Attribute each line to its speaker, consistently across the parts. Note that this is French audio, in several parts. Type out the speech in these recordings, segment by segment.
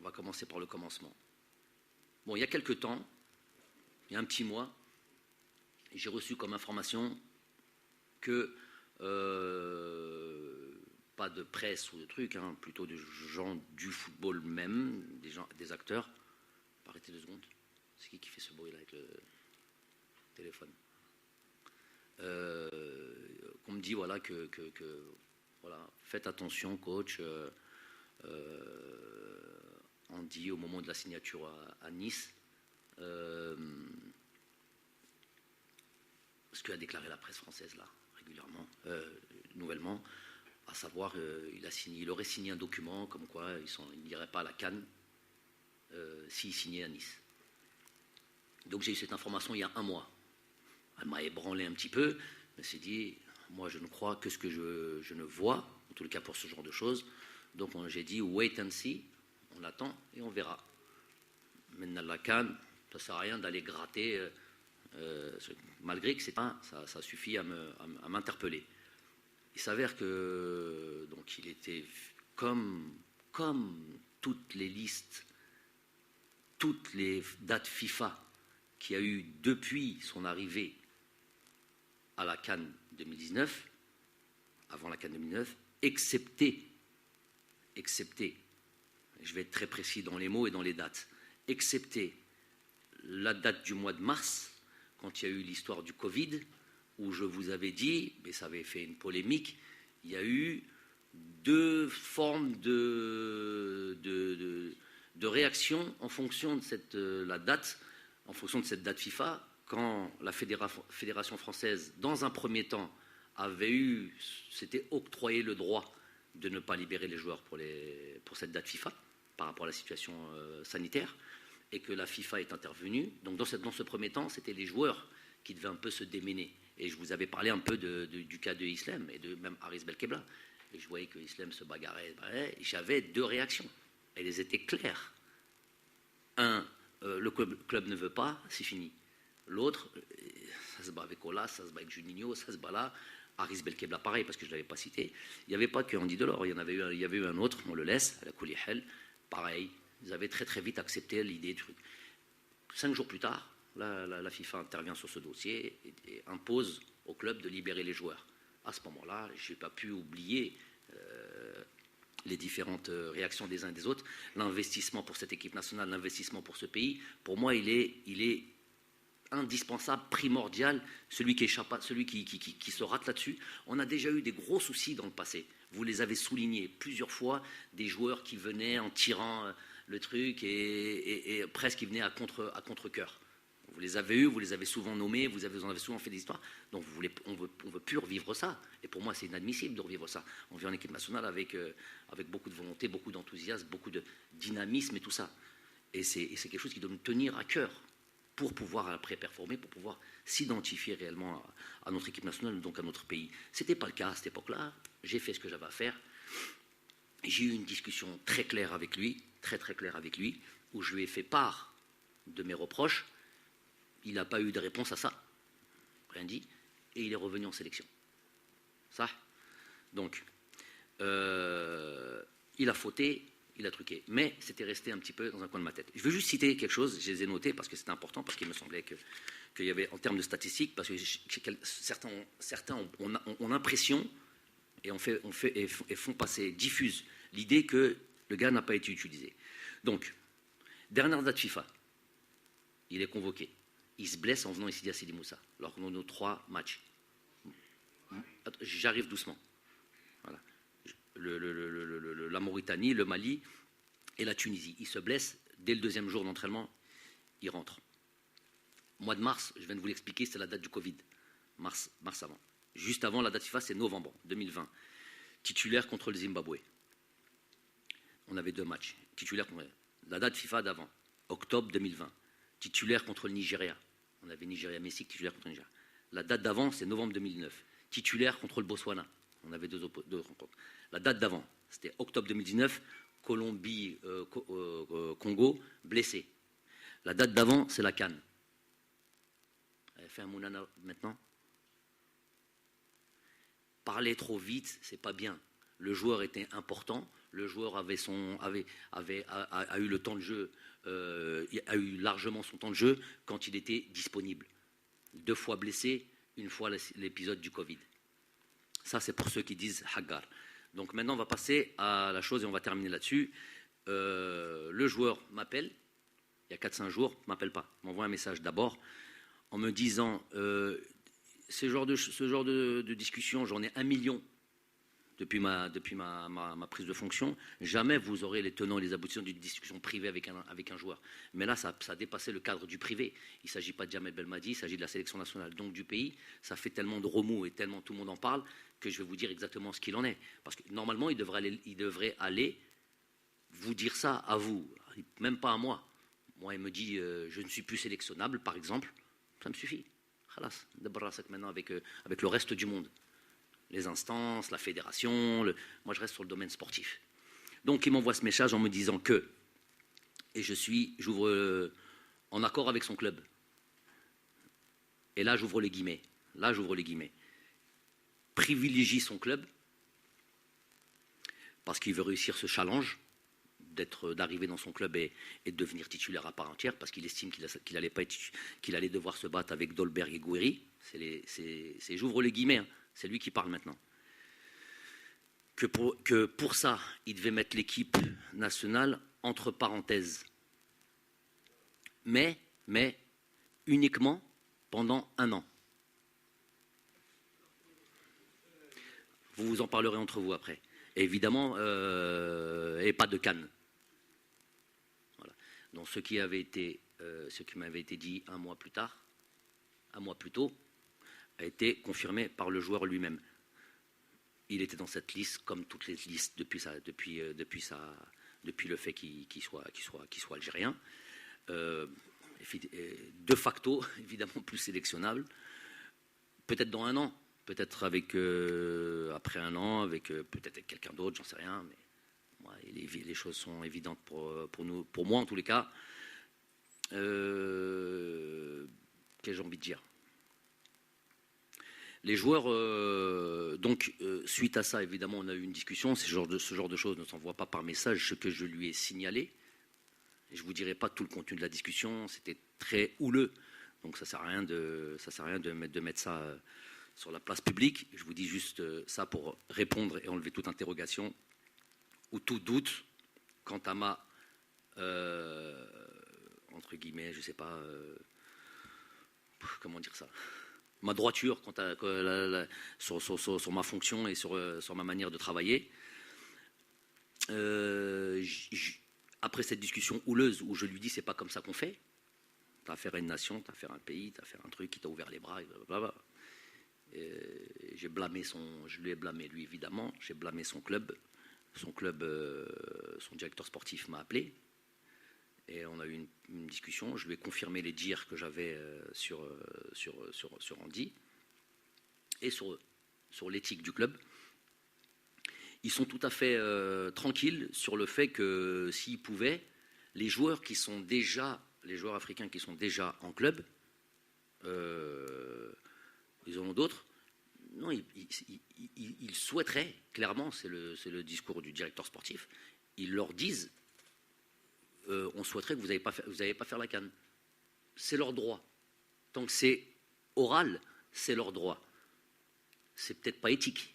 Speaker 1: va commencer par le commencement. Bon, il y a quelque temps, il y a un petit mois, j'ai reçu comme information que, pas de presse ou de trucs, hein, plutôt de gens du football même, des acteurs. Arrêtez 2 secondes. C'est qui fait ce bruit-là avec le téléphone? Qu'on me dit voilà que voilà, faites attention, coach. On dit au moment de la signature à Nice, ce qu'a déclaré la presse française là régulièrement, nouvellement, à savoir il aurait signé un document comme quoi il n'irait pas à la CAN s'il signait à Nice. Donc j'ai eu cette information il y a 1 mois. Elle m'a ébranlé un petit peu. Je me suis dit, moi je ne crois que ce que je ne vois, en tout cas pour ce genre de choses. Donc j'ai dit, wait and see, on attend et on verra. Maintenant la CAN, ça ne sert à rien d'aller gratter, malgré que c'est pas, ça suffit à m'interpeller. Il s'avère que donc il était comme toutes les listes, toutes les dates FIFA qu'il y a eu depuis son arrivée à la CAN 2019, avant la CAN 2019, excepté, je vais être très précis dans les mots et dans les dates, excepté la date du mois de mars, quand il y a eu l'histoire du Covid, où je vous avais dit, mais ça avait fait une polémique, il y a eu 2 formes de réaction en fonction de la date, en fonction de cette date FIFA, quand la Fédération française, dans un premier temps, s'était octroyé le droit de ne pas libérer les joueurs pour cette date FIFA, par rapport à la situation sanitaire, et que la FIFA est intervenue. Donc dans ce premier temps, c'était les joueurs qui devaient un peu se démener. Et je vous avais parlé un peu du cas de Islam et de même Haris Belkebla. Et je voyais que Islam se bagarrait. J'avais 2 réactions. Elles étaient claires. Un, le club ne veut pas, c'est fini. L'autre, ça se bat avec Olas, ça se bat avec Juninho, ça se bat là. Haris Belkebla, pareil, parce que je ne l'avais pas cité. Il n'y avait pas que Andy Delors, il y avait eu un autre, on le laisse, à la Koulihel, pareil. Ils avaient très très vite accepté l'idée du truc. 5 jours plus tard, la FIFA intervient sur ce dossier et impose au club de libérer les joueurs. À ce moment-là, je n'ai pas pu oublier les différentes réactions des uns et des autres. L'investissement pour cette équipe nationale, l'investissement pour ce pays, pour moi, il est indispensable, primordial, celui qui se rate là-dessus. On a déjà eu des gros soucis dans le passé. Vous les avez soulignés plusieurs fois, des joueurs qui venaient en tirant le truc et presque ils venaient à contre-cœur. Vous les avez eus, vous les avez souvent nommés, vous en avez souvent fait des histoires. Donc on veut plus revivre ça. Et pour moi, c'est inadmissible de revivre ça. On vit en équipe nationale avec beaucoup de volonté, beaucoup d'enthousiasme, beaucoup de dynamisme et tout ça. Et c'est quelque chose qui doit nous tenir à cœur pour pouvoir après performer, pour pouvoir s'identifier réellement à notre équipe nationale, donc à notre pays. Ce n'était pas le cas à cette époque-là. J'ai fait ce que j'avais à faire. J'ai eu une discussion très claire avec lui, où je lui ai fait part de mes reproches. Il n'a pas eu de réponse à ça, rien dit, et il est revenu en sélection. Ça. Donc, il a fauté, il a truqué, mais c'était resté un petit peu dans un coin de ma tête. Je veux juste citer quelque chose, je les ai notés parce que c'était important, parce qu'il me semblait qu'il y avait, en termes de statistiques, parce que certains ont l'impression et font passer, diffusent l'idée que le gars n'a pas été utilisé. Donc, dernière date FIFA, il est convoqué. Il se blesse en venant ici à Sidi Moussa, lors de nos 3 matchs. J'arrive doucement. Voilà. La Mauritanie, le Mali et la Tunisie. Il se blesse dès le 2e jour d'entraînement, il rentre. Mois de mars, je viens de vous l'expliquer, c'est la date du Covid. Mars avant. Juste avant, la date FIFA, c'est novembre 2020. Titulaire contre le Zimbabwe. On avait 2 matchs. Titulaire contre la date FIFA d'avant, octobre 2020. Titulaire contre le Nigeria. On avait Nigeria-Mexique, titulaire contre le Nigeria. La date d'avant, c'est novembre 2009. Titulaire contre le Botswana. On avait 2 rencontres. La date d'avant, c'était octobre 2019, Colombie-Congo, blessé. La date d'avant, c'est la CAN. Elle fait un mounana maintenant. Parler trop vite, c'est pas bien. le joueur était important, le joueur a eu le temps de jeu, a eu largement son temps de jeu quand il était disponible. 2 fois blessé, 1 fois l'épisode du Covid. Ça, c'est pour ceux qui disent Haggar. Donc maintenant, on va passer à la chose et on va terminer là-dessus. Le joueur m'appelle, il y a 4-5 jours, ne m'appelle pas, m'envoie un message d'abord en me disant ce genre de discussion, j'en ai 1 million depuis ma prise de fonction. Jamais vous aurez les tenants et les aboutissants d'une discussion privée avec un joueur. Mais là, ça a dépassé le cadre du privé. Il ne s'agit pas de Jamel Belmadi, il s'agit de la sélection nationale, donc du pays. Ça fait tellement de remous et tellement tout le monde en parle que je vais vous dire exactement ce qu'il en est. Parce que normalement, il devrait aller vous dire ça à vous, même pas à moi. Moi, il me dit je ne suis plus sélectionnable, par exemple. Ça me suffit. Khalas, maintenant avec le reste du monde. Les instances, la fédération, moi je reste sur le domaine sportif. Donc il m'envoie ce message en me disant que, et j'ouvre en accord avec son club. Et là j'ouvre les guillemets, privilégie son club, parce qu'il veut réussir ce challenge, d'arriver dans son club et de devenir titulaire à part entière, parce qu'il estime qu'il allait devoir se battre avec Dolberg et Gouiri. J'ouvre les guillemets, hein. C'est lui qui parle maintenant. Que pour ça, il devait mettre l'équipe nationale entre parenthèses. Mais uniquement pendant 1 an. Vous vous en parlerez entre vous après. Et évidemment, et pas de CAN. Voilà. Donc ce qui m'avait été dit 1 mois plus tôt, a été confirmé par le joueur lui-même. Il était dans cette liste, comme toutes les listes depuis le fait qu'il soit algérien. De facto, évidemment, plus sélectionnable. Peut-être dans 1 an, peut-être après 1 an, avec peut-être avec quelqu'un d'autre, j'en sais rien. Mais moi, les choses sont évidentes pour moi en tous les cas. Qu'est-ce que j'ai envie de dire ? Les joueurs, suite à ça, évidemment, on a eu une discussion. Ce genre de choses ne s'envoie pas par message, ce que je lui ai signalé. Et je ne vous dirai pas tout le contenu de la discussion, c'était très houleux. Donc ça ne sert à rien de mettre ça sur la place publique. Je vous dis juste ça pour répondre et enlever toute interrogation ou tout doute quant à ma, entre guillemets, je ne sais pas, comment dire ça, ma droiture sur ma fonction et sur ma manière de travailler. Après cette discussion houleuse où je lui dis c'est pas comme ça qu'on fait, t'as affaire à une nation, t'as affaire à un pays, t'as affaire à un truc qui t'a ouvert les bras, blablabla. Je lui ai blâmé lui évidemment, j'ai blâmé son club, son directeur sportif m'a appelé. Et on a eu une discussion. Je lui ai confirmé les dires que j'avais sur Andy et sur l'éthique du club. Ils sont tout à fait tranquilles sur le fait que s'ils pouvaient, les joueurs africains qui sont déjà en club, ils en ont d'autres. Non, ils souhaiteraient, clairement, c'est le discours du directeur sportif, ils leur disent on souhaiterait que vous n'allez pas faire la CAN. C'est leur droit. Tant que c'est oral, c'est leur droit. C'est peut-être pas éthique.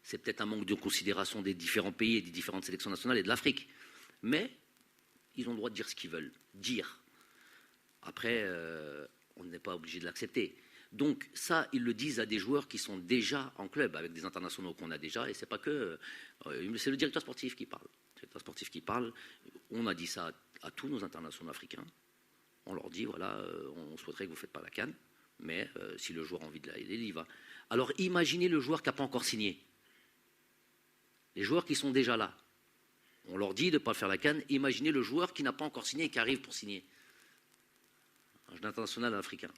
Speaker 1: C'est peut-être un manque de considération des différents pays et des différentes sélections nationales et de l'Afrique. Mais ils ont le droit de dire ce qu'ils veulent. Dire. Après, on n'est pas obligé de l'accepter. Donc ça, ils le disent à des joueurs qui sont déjà en club, avec des internationaux qu'on a déjà, et c'est pas que... c'est le directeur sportif qui parle. On a dit ça à tous nos internationaux africains. On leur dit, voilà, on souhaiterait que vous ne faites pas la CAN, mais si le joueur a envie de l'aller, il y va. Alors imaginez le joueur qui n'a pas encore signé. Les joueurs qui sont déjà là. On leur dit de ne pas faire la CAN. Imaginez le joueur qui n'a pas encore signé et qui arrive pour signer. Un jeu international africain.